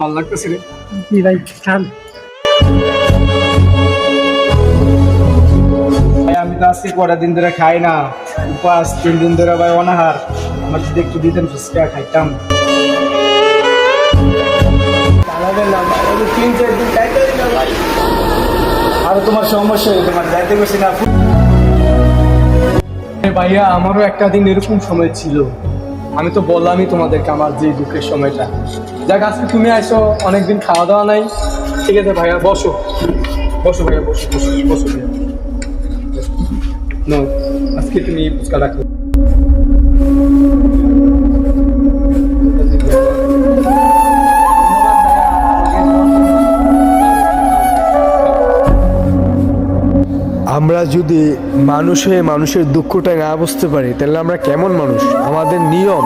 ভালো লাগতেছে রে। জি ভাই খান। ভাই আমি তো আজকে কটা দিন ধরে খাই না, উপাস 3 দিন ধরে ভাই অনাহার। আমার যদি একটু দিতেন ফুচকা খাইতাম। চালাবেন না ভাই, আমি 3-4 দিন খাইতেই না ভাই। আর তোমার সমস্যা তোমার যাইতে বেশি না। ভাইয়া আমারও একটা দিন এরকম সময় ছিল, আমি তো বললামই তোমাদেরকে আমার যে দুঃখের সময়টা। যাক আজকে তুমি আসো, অনেকদিন খাওয়া দাওয়া নাই। ঠিক আছে ভাইয়া, বসো বসো ভাইয়া, বসো বসো বসো ভাইয়া। নাও, আজকে তুমি ফুচকাটা খাও। আমরা যদি মানুষ হয়ে মানুষের দুঃখটা না বুঝতে পারি তাহলে আমরা কেমন মানুষ? আমাদের নিয়ম